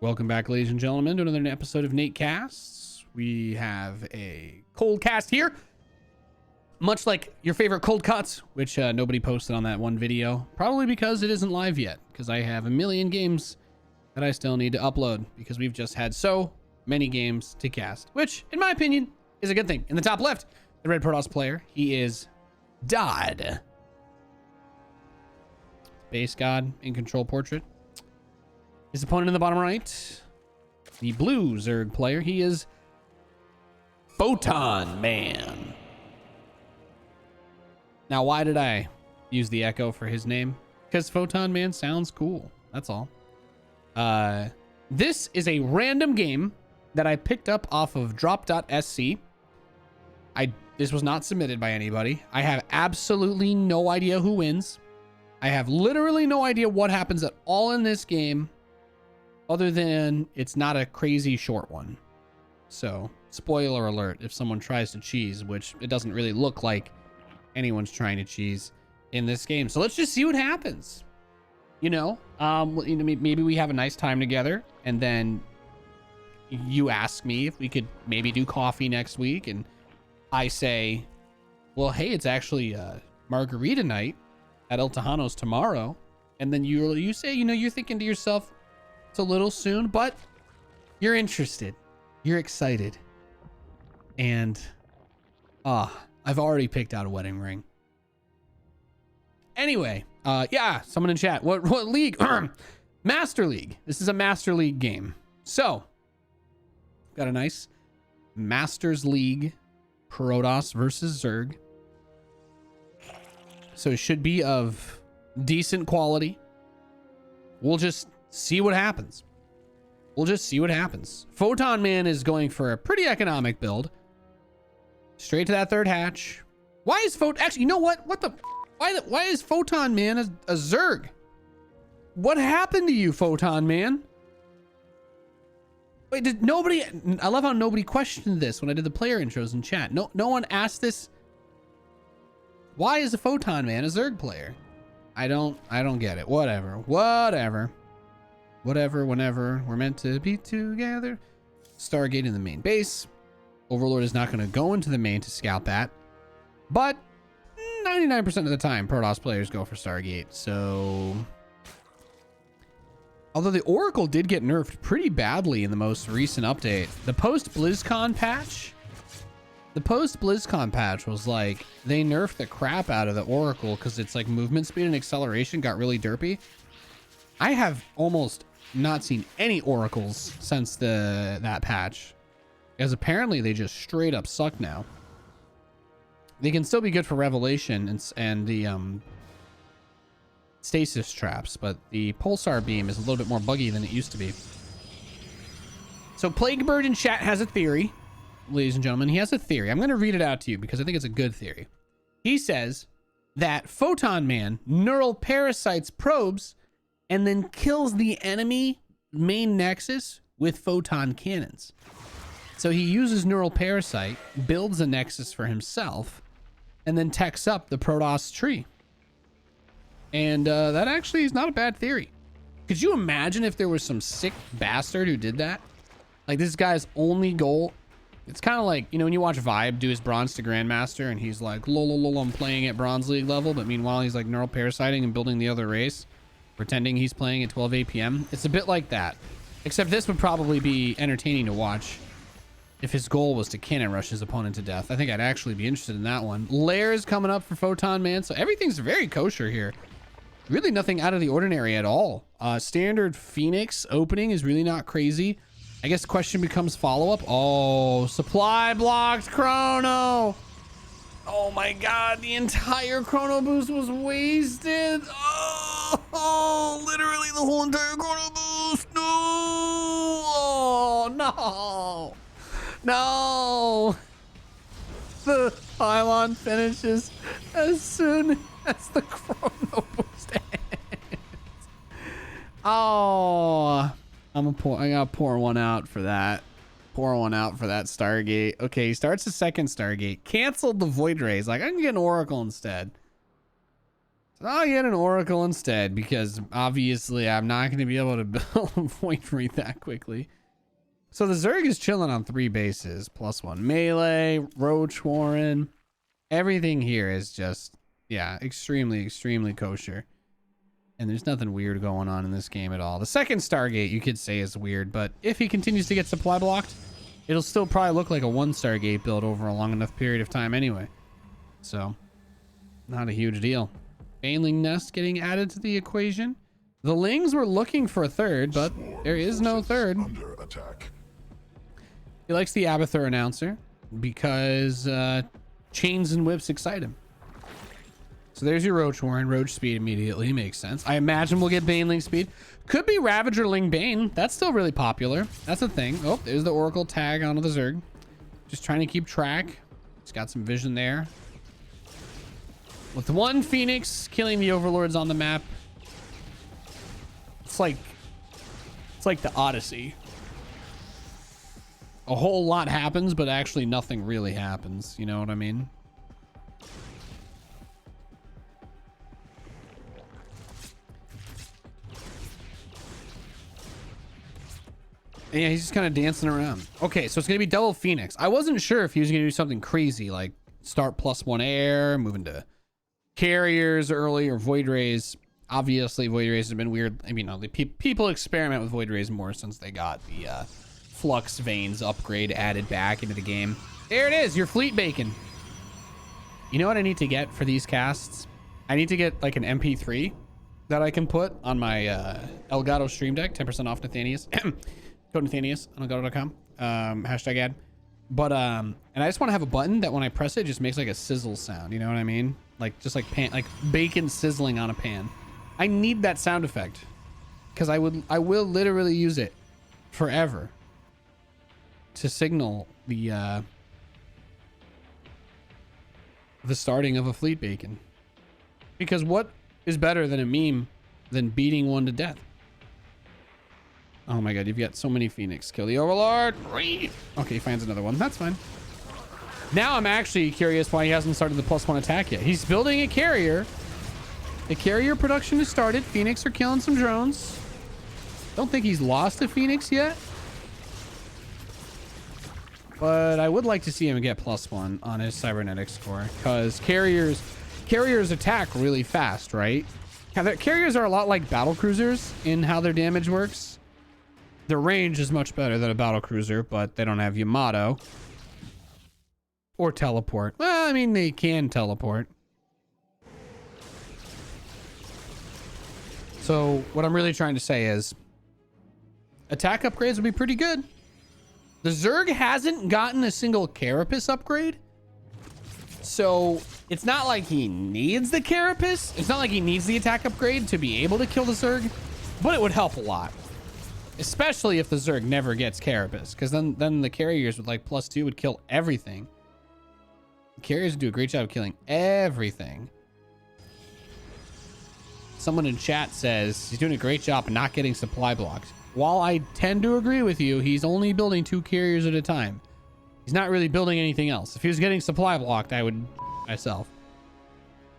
Welcome back, ladies and gentlemen, to another episode of NATECASTS. We have a cold cast here, much like your favorite cold cuts, which nobody posted on that one video, probably because it isn't live yet, because I have a million games that I still need to upload, because we've just had so many games to cast, which, in my opinion, is a good thing. In the top left, the Red Protoss player, he is Dodd. Base God in control portrait. His opponent in the bottom right, the blue Zerg player, he is Photon Man. Now, why did I use the echo for his name? Because Photon Man sounds cool. That's all. This is a random game that I picked up off of drop.sc. This was not submitted by anybody. I have absolutely no idea who wins. I have literally no idea what happens at all in this game, other than it's not a crazy short one. So, spoiler alert, if someone tries to cheese, which it doesn't really look like anyone's trying to cheese in this game. So let's just see what happens. Maybe we have a nice time together, and then you ask me if we could maybe do coffee next week, and I say, well, hey, it's actually margarita night at El Tejano's tomorrow. And then you say, you're thinking to yourself, it's a little soon, but you're interested, you're excited, and I've already picked out a wedding ring. Anyway, yeah, someone in chat, what league? Master League. This is a Master League game. So got a nice Masters League Protoss versus Zerg. So it should be of decent quality. We'll just see what happens. Photon Man is going for a pretty economic build. Straight to that third hatch. Why is actually, you know what? Why is Photon Man a Zerg? What happened to you, Photon Man? Wait, I love how nobody questioned this when I did the player intros in chat. No one asked this. Why is a Photon Man a Zerg player? I don't get it. Whatever, whenever we're meant to be together. Stargate in the main base. Overlord is not going to go into the main to scout that, but 99% of the time Protoss players go for Stargate. So, although the Oracle did get nerfed pretty badly in the most recent update, the post BlizzCon patch was like, they nerfed the crap out of the Oracle because it's like movement speed and acceleration got really derpy. I have almost not seen any Oracles since that patch, because apparently they just straight up suck now. They can still be good for Revelation and the stasis traps, but the pulsar beam is a little bit more buggy than it used to be. So Plaguebird in chat has a theory, ladies and gentlemen. He has a theory. I'm going to read it out to you because I think it's a good theory. He says that Photon Man neural parasites probes and then kills the enemy main nexus with photon cannons. So he uses neural parasite, builds a nexus for himself, and then techs up the Protoss tree. And that actually is not a bad theory. Could you imagine if there was some sick bastard who did that? Like, this guy's only goal, it's kind of like, when you watch Vibe do his bronze to grandmaster and he's like, lol, I'm playing at bronze league level, but meanwhile he's like neural parasiting and building the other race, pretending he's playing at 12 APM. It's a bit like that, except this would probably be entertaining to watch if his goal was to cannon rush his opponent to death. I think I'd actually be interested in that one. Lair is coming up for Photon Man, so everything's very kosher here. Really nothing out of the ordinary at all. Standard Phoenix opening is really not crazy. I guess the question becomes follow-up. Oh, supply blocked Chrono. Oh my god, the entire Chrono boost was wasted. Oh, literally the whole entire Chrono boost. No. Oh, no. The pylon finishes as soon as the Chrono boost ends. Oh, I gotta pour one out for that. Stargate. Okay, he starts the second Stargate. Canceled the Void Rays. Like, I can get an Oracle instead. So I'll get an Oracle instead, because obviously I'm not going to be able to build a Void Wraith that quickly. So the Zerg is chilling on 3 bases, +1 melee, Roach Warren. Everything here is just, yeah, extremely, extremely kosher. And there's nothing weird going on in this game at all. The second Stargate you could say is weird, but if he continues to get supply blocked, it'll still probably look like a 1 Stargate build over a long enough period of time anyway. So, not a huge deal. Baneling Nest getting added to the equation. The Lings were looking for a third, but there is no third. Under attack. He likes the Abathur announcer because chains and whips excite him. So there's your Roach Warren. Roach speed immediately makes sense. I imagine we'll get Baneling speed. Could be Ravager Ling Bane. That's still really popular. That's a thing. Oh, there's the Oracle tag onto the Zerg. Just trying to keep track. He's got some vision there. With 1 Phoenix killing the Overlords on the map. It's like the Odyssey. A whole lot happens, but actually nothing really happens. You know what I mean? Yeah, he's just kind of dancing around. Okay, so it's going to be double Phoenix. I wasn't sure if he was going to do something crazy, like start +1 air, moving to carriers early, or Void Rays. Obviously, Void Rays have been weird. I mean, the people experiment with Void Rays more since they got the Flux Veins upgrade added back into the game. There it is, your Fleet Bacon. You know what I need to get for these casts? I need to get like an MP3 that I can put on my Elgato Stream Deck. 10% off Nathanias. Code Nathanias on Elgato.com. Hashtag ad. But and I just want to have a button that when I press it just makes like a sizzle sound. You know what I mean? Like just like like bacon sizzling on a pan. I need that sound effect because I will literally use it forever to signal the starting of a Fleet Bacon. Because what is better than a meme than beating one to death? Oh my god, you've got so many Phoenix. Kill the Overlord. Okay, he finds another one. That's fine. Now I'm actually curious why he hasn't started the +1 attack yet. He's building a carrier. The carrier production has started. Phoenix are killing some drones. Don't think he's lost a Phoenix yet. But I would like to see him get +1 on his cybernetic score, because carriers attack really fast, right? Carriers are a lot like battle cruisers in how their damage works. Their range is much better than a battle cruiser, but they don't have Yamato or teleport. Well, I mean, they can teleport. So what I'm really trying to say is attack upgrades would be pretty good. The Zerg hasn't gotten a single Carapace upgrade. So it's not like he needs the Carapace. It's not like he needs the attack upgrade to be able to kill the Zerg, but it would help a lot. Especially if the Zerg never gets Carapace, because then the carriers with like +2 would kill everything. The carriers would do a great job of killing everything. Someone in chat says he's doing a great job of not getting supply blocked. While I tend to agree with you, he's only building 2 carriers at a time. He's not really building anything else. If he was getting supply blocked, I would myself.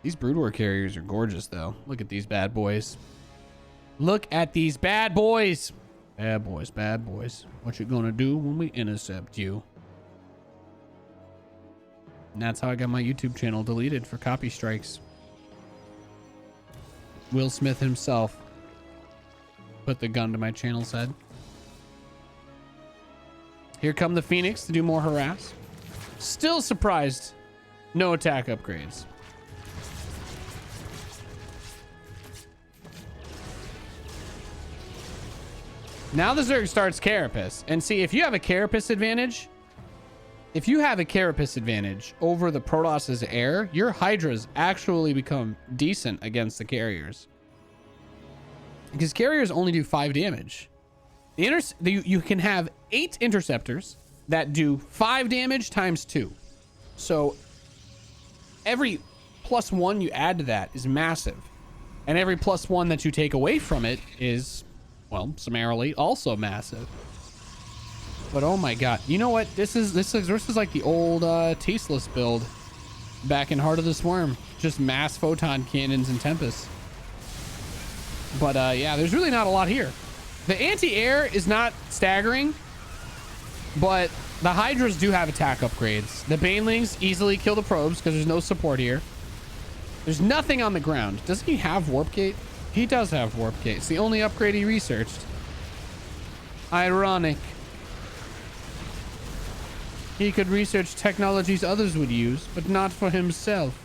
These Brood War carriers are gorgeous, though. Look at these bad boys. Look at these bad boys. Bad boys, bad boys. What you gonna do when we intercept you? And that's how I got my YouTube channel deleted for copy strikes. Will Smith himself put the gun to my channel's head. Here come the Phoenix to do more harass. Still surprised. No attack upgrades. Now the Zerg starts Carapace. And see, if you have a Carapace advantage, over the Protoss's air, your Hydras actually become decent against the carriers. Because carriers only do 5 damage. You can have 8 interceptors that do 5 damage times 2. So every +1 you add to that is massive. And every +1 that you take away from it is, well, summarily also massive. But oh my god, you know what? This is like the old tasteless build back in Heart of the Swarm. just mass photon cannons and tempests. But yeah, there's really not a lot here. The anti-air is not staggering, but the Hydras do have attack upgrades. The Banelings easily kill the probes because there's no support here. There's nothing on the ground. Doesn't he have Warp Gate? He does have Warp Gate. It's the only upgrade he researched. Ironic. He could research technologies others would use, but not for himself.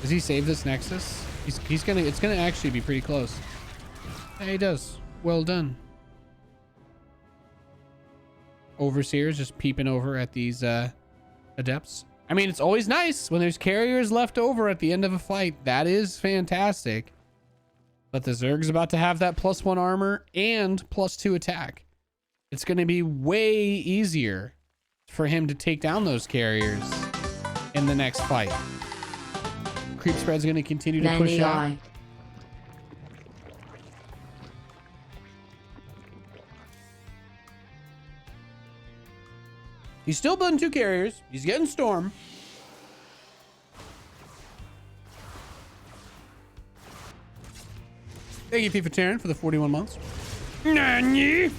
Does he save this Nexus? It's gonna actually be pretty close. Yeah, he does. Well done. Overseers just peeping over at these adepts. I mean, it's always nice when there's carriers left over at the end of a fight. That is fantastic. But the Zerg's about to have that +1 armor and +2 attack. It's going to be way easier for him to take down those carriers in the next fight. Creep spread's going to continue to push out. He's still building 2 carriers. He's getting Storm. Thank you, FIFA Terran, for the 41 months. Nani?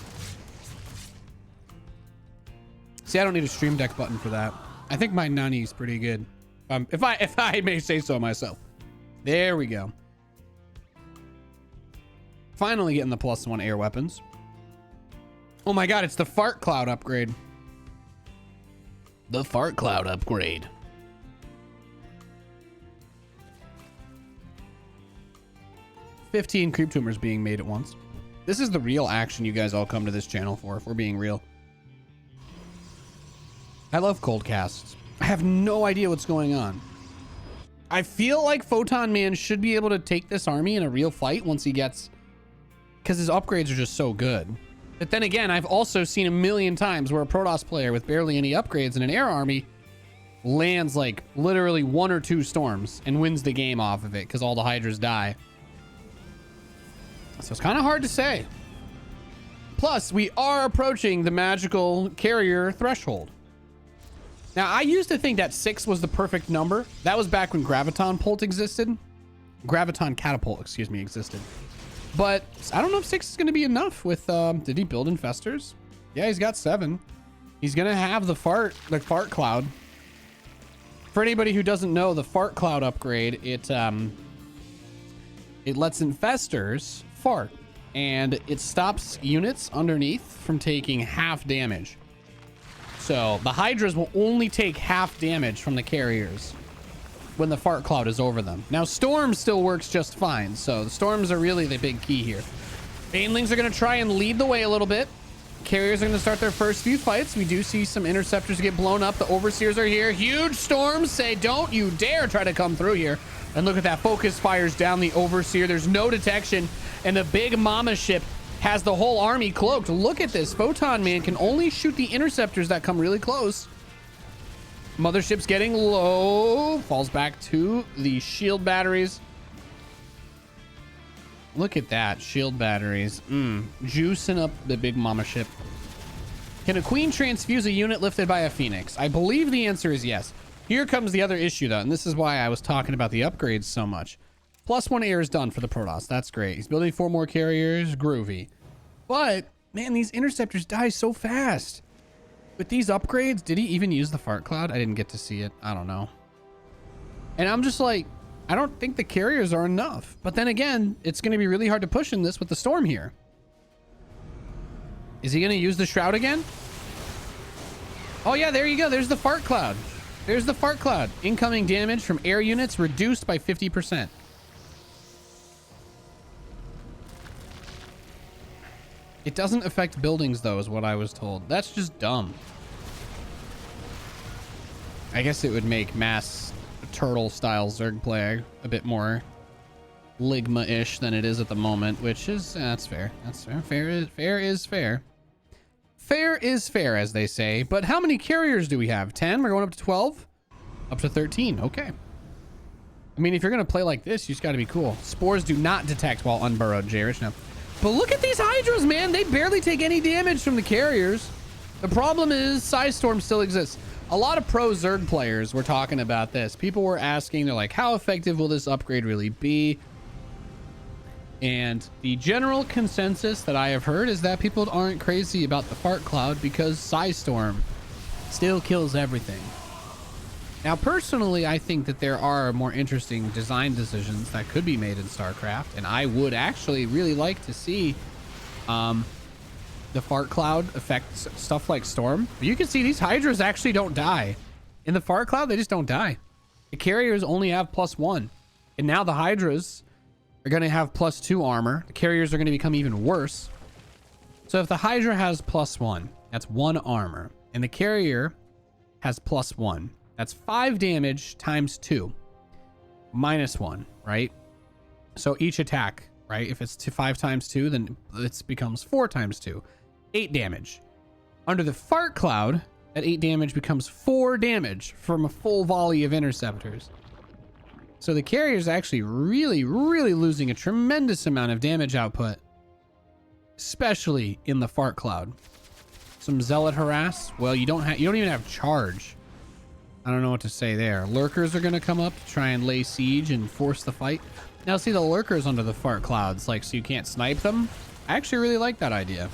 See, I don't need a stream deck button for that. I think my Nani is pretty good. If I may say so myself. There we go. Finally getting the +1 air weapons. Oh my god, it's the Fart Cloud upgrade. The Fart Cloud upgrade. $15 creep tumors being made at once. This is the real action you guys all come to this channel for, if we're being real. I love cold casts. I have no idea what's going on. I feel like Photon Man should be able to take this army in a real fight once he gets... because his upgrades are just so good. But then again, I've also seen a million times where a Protoss player with barely any upgrades in an air army lands like literally 1 or 2 storms and wins the game off of it because all the Hydras die. So it's kind of hard to say. Plus, we are approaching the magical carrier threshold. Now, I used to think that 6 was the perfect number. That was back when Graviton Pult existed. Graviton Catapult, excuse me, existed. But I don't know if 6 is going to be enough with, did he build Infestors? Yeah, he's got 7. He's going to have the fart cloud. For anybody who doesn't know, the fart cloud upgrade, it lets Infestors fart, and it stops units underneath from taking half damage. So the Hydras will only take half damage from the carriers when the fart cloud is over them. Now, Storm still works just fine, so the Storms are really the big key here. Banelings are going to try and lead the way a little bit. Carriers are going to start their first few fights. We do see some Interceptors get blown up. The Overseers are here. Huge Storms say, don't you dare try to come through here. And look at that. Focus fires down the Overseer. There's no detection, and the big Mama ship has the whole army cloaked. Look at this. Photon Man can only shoot the Interceptors that come really close. Mothership's getting low. Falls back to the shield batteries. Look at that. Shield batteries. Juicing up the big Mama ship. Can a Queen transfuse a unit lifted by a Phoenix? I believe the answer is yes. Here comes the other issue, though, and this is why I was talking about the upgrades so much. +1 air is done for the Protoss. That's great. He's building 4 more carriers. Groovy. But, man, these Interceptors die so fast. With these upgrades, did he even use the fart cloud? I didn't get to see it. I don't know. And I'm just like, I don't think the carriers are enough. But then again, it's going to be really hard to push in this with the Storm here. Is he going to use the Shroud again? Oh, yeah, there you go. There's the fart cloud. There's the fart cloud. Incoming damage from air units reduced by 50%. It doesn't affect buildings, though, is what I was told. That's just dumb. I guess it would make mass turtle-style Zerg play a bit more Ligma-ish than it is at the moment, which is... that's fair. That's fair. Fair is fair. Fair is fair, as they say. But how many carriers do we have? 10? We're going up to 12? Up to 13. Okay. I mean, if you're going to play like this, you just got to be cool. Spores do not detect while unburrowed, Jarish. Now, but look at these Hydras, man. They barely take any damage from the carriers. The problem is Psy Storm still exists. A lot of pro Zerg players were talking about this. People were asking, they're like, how effective will this upgrade really be? And the general consensus that I have heard is that people aren't crazy about the fart cloud because Psystorm still kills everything. Now, personally, I think that there are more interesting design decisions that could be made in StarCraft, and I would actually really like to see the fart cloud affect stuff like Storm. But you can see these Hydras actually don't die. In the fart cloud, they just don't die. The carriers only have +1, and now the Hydras are going to have +2 armor. The carriers are going to become even worse. So if the Hydra has +1, that's 1 armor, and the carrier has +1, that's 5 damage times 2 -1, right? So each attack, right? If it's 5 times 2, then it becomes 4 times 2, 8 damage. Under the fart cloud, that 8 damage becomes 4 damage from a full volley of interceptors. So the carrier is actually really losing a tremendous amount of damage output, especially in the fart cloud. Some zealot harass. Well, you don't even have charge. I don't know what to say there. Lurkers are going to come up to try and lay siege and force the fight. Now, see the lurkers under the fart clouds, like, so you can't snipe them. I actually really like that idea.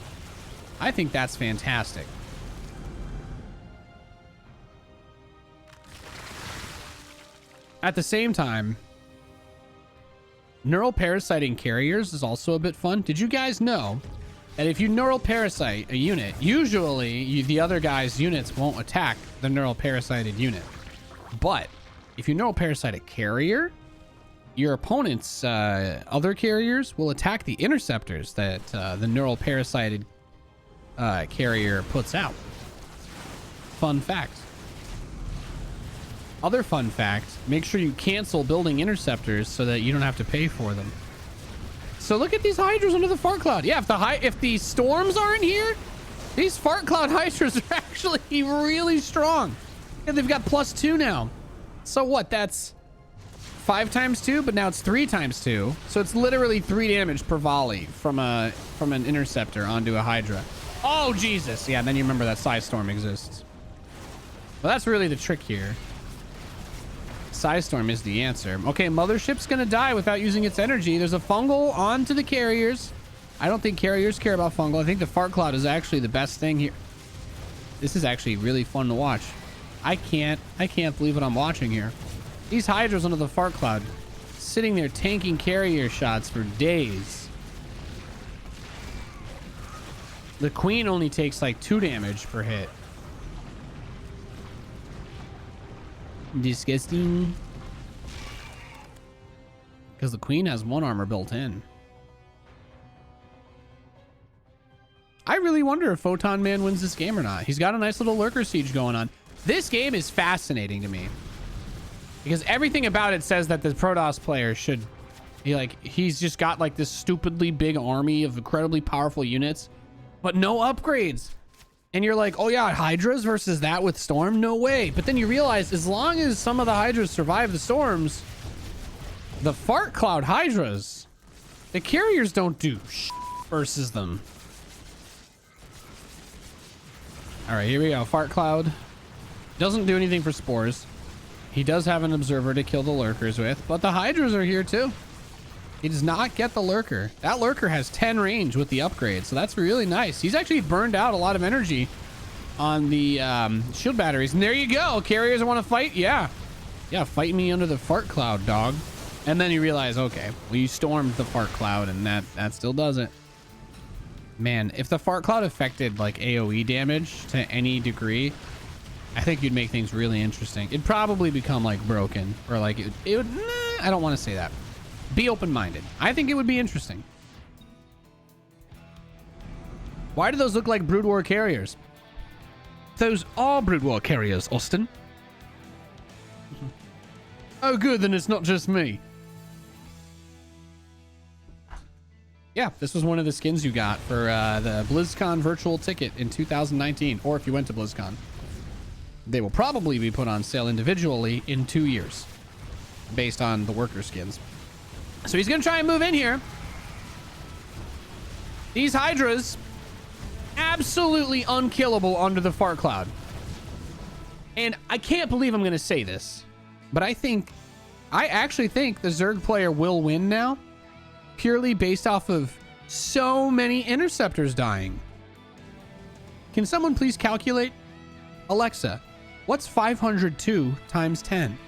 I think that's fantastic. At the same time, neural parasiting carriers is also a bit fun. Did you guys know that if you neural parasite a unit, usually the other guy's units won't attack the neural parasited unit? But if you neural parasite a carrier, your opponent's other carriers will attack the interceptors that the neural parasited carrier puts out. Fun fact. Other fun fact, make sure you cancel building interceptors so that you don't have to pay for them. So look at these Hydras under the fart cloud. Yeah, if the storms aren't here, these fart cloud Hydras are actually really strong. And they've got +2 now. So what? That's 5 times 2, but now it's 3 times 2. So it's literally 3 damage per volley from an interceptor onto a Hydra. Oh, Jesus. Yeah, and then you remember that Psystorm exists. Well, that's really the trick here. Psystorm is the answer. Okay, Mothership's gonna die without using its energy. There's a fungal onto the carriers. I don't think carriers care about fungal. I think the fart cloud is actually the best thing here. This is actually really fun to watch. I can't believe what I'm watching here. These Hydras under the fart cloud sitting there tanking carrier shots for days. The queen only takes like 2 damage per hit. Disgusting. Because the queen has 1 armor built in. I really wonder if Photon Man wins this game or not. He's got a nice little lurker siege going on. This game is fascinating to me because everything about it says that the Protoss player should be like, he's just got like this stupidly big army of incredibly powerful units, but no upgrades. And you're like, oh yeah, Hydras versus that with Storm? No way. But then you realize as long as some of the Hydras survive the storms, the fart cloud Hydras, the carriers don't do shit versus them. All right, here we go. Fart cloud doesn't do anything for spores. He does have an observer to kill the lurkers with, but the Hydras are here too. He does not get the lurker. That lurker has 10 range with the upgrade, so that's really nice. He's actually burned out a lot of energy on the shield batteries. And there you go. Carriers want to fight? Yeah. Yeah, fight me under the fart cloud, dog. And then you realize, okay, well, you stormed the fart cloud, and that still does it. Man, if the fart cloud affected like AoE damage to any degree, I think you'd make things really interesting. It'd probably become like broken, or like it would, I don't want to say that. Be open-minded. I think it would be interesting. Why do those look like Brood War carriers? Those are Brood War carriers, Austin. Oh good, then it's not just me. Yeah, this was one of the skins you got for the BlizzCon virtual ticket in 2019, or if you went to BlizzCon. They will probably be put on sale individually in 2 years, based on the worker skins. So he's going to try and move in here. These Hydras, absolutely unkillable under the fart cloud. And I can't believe I'm going to say this, but I actually think the Zerg player will win now, purely based off of so many interceptors dying. Can someone please calculate? Alexa, what's 502 times 10?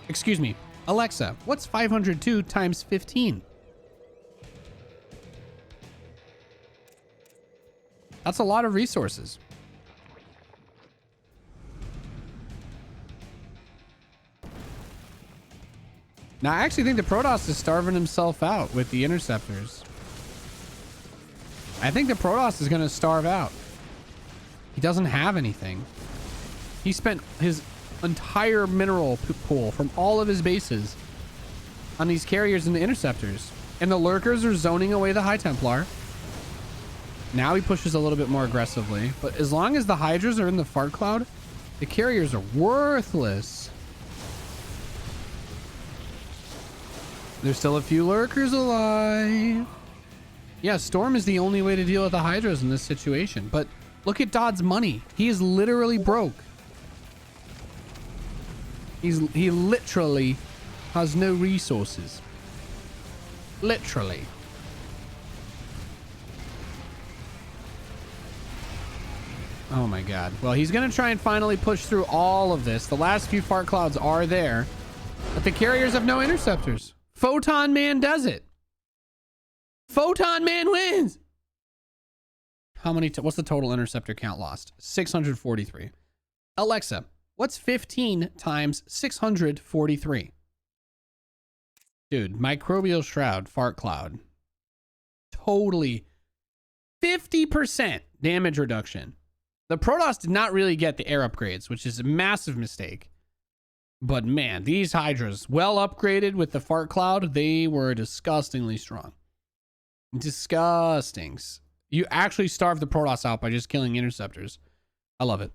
Excuse me. Alexa, what's 502 times 15? That's a lot of resources. Now, I actually think the Protoss is starving himself out with the interceptors. I think the Protoss is going to starve out. He doesn't have anything. He spent his entire mineral pool from all of his bases on these carriers and the interceptors. And the lurkers are zoning away the High Templar. Now he pushes a little bit more aggressively. But as long as the Hydras are in the fart cloud, the carriers are worthless. There's still a few lurkers alive. Yeah, Storm is the only way to deal with the Hydras in this situation. But look at Dodd's money. He is literally broke. He literally has no resources. Literally. Oh my god. Well, he's going to try and finally push through all of this. The last few fart clouds are there, but the carriers have no interceptors. Photon Man does it. Photon Man wins. How many? What's the total interceptor count lost? 643. Alexa, what's 15 times 643? Dude, microbial shroud, fart cloud. Totally 50% damage reduction. The Protoss did not really get the air upgrades, which is a massive mistake. But man, these Hydras, well upgraded with the fart cloud, they were disgustingly strong. Disgusting. You actually starved the Protoss out by just killing interceptors. I love it.